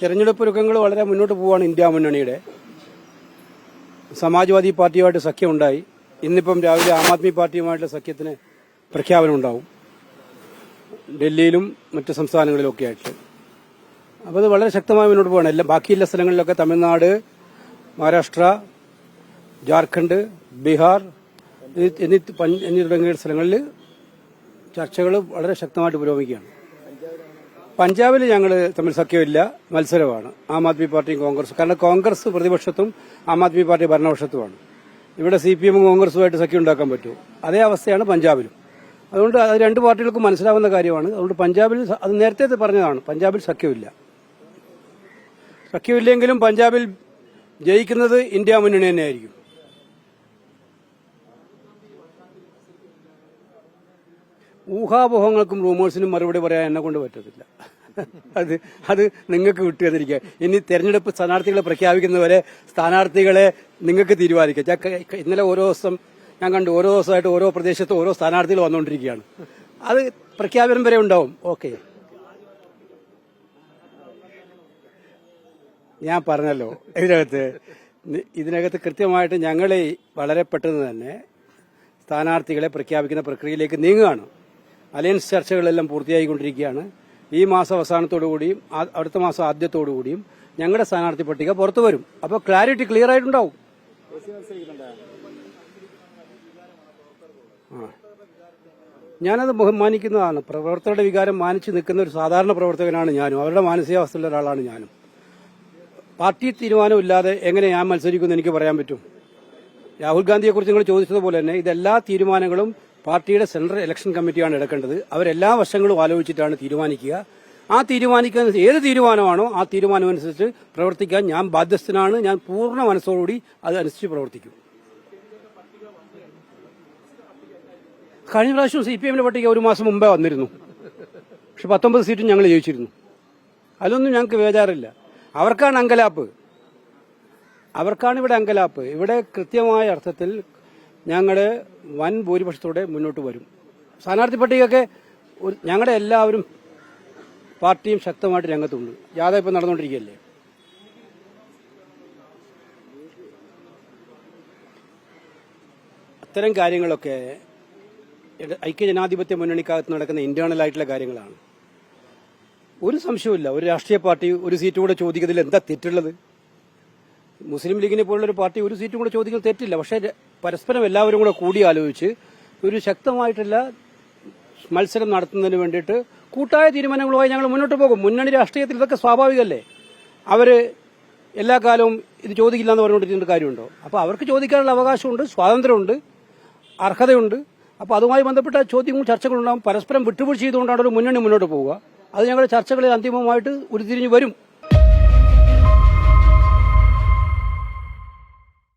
തെരഞ്ഞെടുപ്പ് ഒരുക്കങ്ങൾ വളരെ മുന്നോട്ട് പോവുകയാണ്. ഇന്ത്യ മുന്നണിയുടെ സമാജ്വാദി പാർട്ടിയുമായിട്ട് സഖ്യമുണ്ടായി. ഇന്നിപ്പം രാവിലെ ആം ആദ്മി പാർട്ടിയുമായിട്ടുള്ള സഖ്യത്തിന് പ്രഖ്യാപനം ഉണ്ടാവും, ഡൽഹിയിലും മറ്റ് സംസ്ഥാനങ്ങളിലൊക്കെ ആയിട്ട്. അപ്പോൾ അത് വളരെ ശക്തമായി മുന്നോട്ട് പോകണം. എല്ലാം ബാക്കിയുള്ള സ്ഥലങ്ങളിലൊക്കെ തമിഴ്നാട്, മഹാരാഷ്ട്ര, ജാർഖണ്ഡ്, ബീഹാർ എന്നീ തുടങ്ങിയ സ്ഥലങ്ങളിൽ ചർച്ചകൾ വളരെ ശക്തമായിട്ട് പുരോഗമിക്കുകയാണ്. പഞ്ചാബിൽ ഞങ്ങൾ തമ്മിൽ സഖ്യമില്ല, മത്സരമാണ് ആം ആദ്മി പാർട്ടിയും കോൺഗ്രസും. കാരണം കോൺഗ്രസ് പ്രതിപക്ഷത്തും ആം ആദ്മി പാർട്ടി ഭരണപക്ഷത്തുമാണ്. ഇവിടെ CPM കോൺഗ്രസുമായിട്ട് സഖ്യം ഉണ്ടാക്കാൻ പറ്റുമോ? അതേ അവസ്ഥയാണ് പഞ്ചാബിലും. അതുകൊണ്ട് അത് രണ്ട് പാർട്ടികൾക്കും മനസ്സിലാവുന്ന കാര്യമാണ്. അതുകൊണ്ട് പഞ്ചാബിൽ അത് നേരത്തെ പറഞ്ഞതാണ്, പഞ്ചാബിൽ സഖ്യമില്ല. സഖ്യമില്ലെങ്കിലും പഞ്ചാബിൽ ജയിക്കുന്നത് ഇന്ത്യ മുന്നണി തന്നെയായിരിക്കും. ഊഹാപോഹങ്ങൾക്കും റൂമേഴ്സിനും മറുപടി പറയാൻ എന്നെ കൊണ്ട് പറ്റത്തില്ല. അത് നിങ്ങൾക്ക് വിട്ടുകതിരിക്കുക. ഇനി തെരഞ്ഞെടുപ്പ് സ്ഥാനാർത്ഥികളെ പ്രഖ്യാപിക്കുന്നവരെ സ്ഥാനാർത്ഥികളെ നിങ്ങൾക്ക് തീരുമാനിക്കാം. ഇന്നലെ ഓരോ ദിവസം ഞാൻ കണ്ടു, ഓരോ ദിവസമായിട്ട് ഓരോ പ്രദേശത്ത് ഓരോ സ്ഥാനാർത്ഥികൾ വന്നുകൊണ്ടിരിക്കുകയാണ്. അത് പ്രഖ്യാപനം വരെ ഉണ്ടാവും. ഓക്കെ, ഞാൻ പറഞ്ഞല്ലോ, ഇതിനകത്ത് കൃത്യമായിട്ട് ഞങ്ങൾ വളരെ പെട്ടെന്ന് തന്നെ സ്ഥാനാർത്ഥികളെ പ്രഖ്യാപിക്കുന്ന പ്രക്രിയയിലേക്ക് നീങ്ങുകയാണ്. അലയൻസ് ചർച്ചകളെല്ലാം പൂർത്തിയായിക്കൊണ്ടിരിക്കുകയാണ്. ഈ മാസം അവസാനത്തോടുകൂടിയും അടുത്ത മാസം ആദ്യത്തോടുകൂടിയും ഞങ്ങളുടെ സ്ഥാനാർത്ഥി പട്ടിക പുറത്തു വരും. അപ്പോൾ ക്ലാരിറ്റി ക്ലിയർ ആയിട്ടുണ്ടാവും. ഞാനത് ബഹുമാനിക്കുന്നതാണ്. പ്രവർത്തകരുടെ വികാരം മാനിച്ചു നിൽക്കുന്ന ഒരു സാധാരണ പ്രവർത്തകനാണ് ഞാനും. അവരുടെ മാനസികാവസ്ഥയുള്ള ഒരാളാണ് ഞാനും. പാർട്ടി തീരുമാനമില്ലാതെ എങ്ങനെ ഞാൻ മത്സരിക്കുമെന്ന് എനിക്ക് പറയാൻ പറ്റും? രാഹുൽ ഗാന്ധിയെക്കുറിച്ച് നിങ്ങൾ ചോദിച്ചതുപോലെ തന്നെ ഇതെല്ലാ തീരുമാനങ്ങളും പാർട്ടിയുടെ സെൻട്രൽ ഇലക്ഷൻ കമ്മിറ്റിയാണ് എടുക്കേണ്ടത്. അവരെല്ലാ വശങ്ങളും ആലോചിച്ചിട്ടാണ് തീരുമാനിക്കുക. ആ തീരുമാനിക്കാൻ ഏത് തീരുമാനമാണോ ആ തീരുമാനമനുസരിച്ച് പ്രവർത്തിക്കാൻ ഞാൻ ബാധ്യസ്ഥനാണ്. ഞാൻ പൂർണ്ണ മനസ്സോടുകൂടി അതനുസരിച്ച് പ്രവർത്തിക്കും. കഴിഞ്ഞ പ്രാവശ്യം CPMന്റെ പട്ടിക ഒരു മാസം മുമ്പേ വന്നിരുന്നു. പക്ഷെ 19 സീറ്റും ഞങ്ങൾ ജയിച്ചിരുന്നു. അതിലൊന്നും ഞങ്ങൾക്ക് ബേജാറില്ല. അവർക്കാണ് അങ്കലാപ്പ്. അവർക്കാണ് ഇവിടെ അങ്കലാപ്പ്. ഇവിടെ കൃത്യമായ അർത്ഥത്തിൽ ഞങ്ങളുടെ വൻ ഭൂരിപക്ഷത്തോടെ മുന്നോട്ട് വരും. സ്ഥാനാർത്ഥി പട്ടികയൊക്കെ ഞങ്ങളുടെ എല്ലാവരും പാർട്ടിയും ശക്തമായിട്ട് രംഗത്തുണ്ട്. ജാഥ ഇപ്പം നടന്നുകൊണ്ടിരിക്കുകയല്ലേ. അത്തരം കാര്യങ്ങളൊക്കെ ഐക്യജനാധിപത്യ മുന്നണിക്കകത്ത് നടക്കുന്ന ഇന്റേണൽ ആയിട്ടുള്ള കാര്യങ്ങളാണ്. ഒരു സംശയവുമില്ല, ഒരു രാഷ്ട്രീയ പാർട്ടി ഒരു സീറ്റ് കൂടെ ചോദിക്കുന്നതിൽ എന്താ തെറ്റുള്ളത്? മുസ്ലിം ലീഗിനെ പോലുള്ളൊരു പാർട്ടി ഒരു സീറ്റും കൂടെ ചോദിക്കുന്നത് തെറ്റില്ല. പക്ഷേ പരസ്പരം എല്ലാവരും കൂടെ കൂടി ആലോചിച്ച് ഒരു ശക്തമായിട്ടുള്ള മത്സരം നടത്തുന്നതിന് വേണ്ടിയിട്ട് കൂട്ടായ തീരുമാനങ്ങളുമായി ഞങ്ങൾ മുന്നോട്ട് പോകും. മുന്നണി രാഷ്ട്രീയത്തിൽ ഇതൊക്കെ സ്വാഭാവികമല്ലേ. അവര് എല്ലാ കാലവും ഇത് ചോദിക്കില്ല എന്ന് പറഞ്ഞുകൊണ്ടിരുന്ന കാര്യമുണ്ടോ? അപ്പോൾ അവർക്ക് ചോദിക്കാനുള്ള അവകാശമുണ്ട്, സ്വാതന്ത്ര്യമുണ്ട്, അർഹതയുണ്ട്. അപ്പോൾ അതുമായി ബന്ധപ്പെട്ട ചോദ്യങ്ങളും ചർച്ചകളുണ്ടാകും. പരസ്പരം വിട്ടുവീഴ്ച ചെയ്തുകൊണ്ടാണ് ഒരു മുന്നണി മുന്നോട്ട് പോവുക. അത് ഞങ്ങളുടെ ചർച്ചകളിൽ അന്തിമമായിട്ട് ഉരുത്തിരിഞ്ഞ് വരും.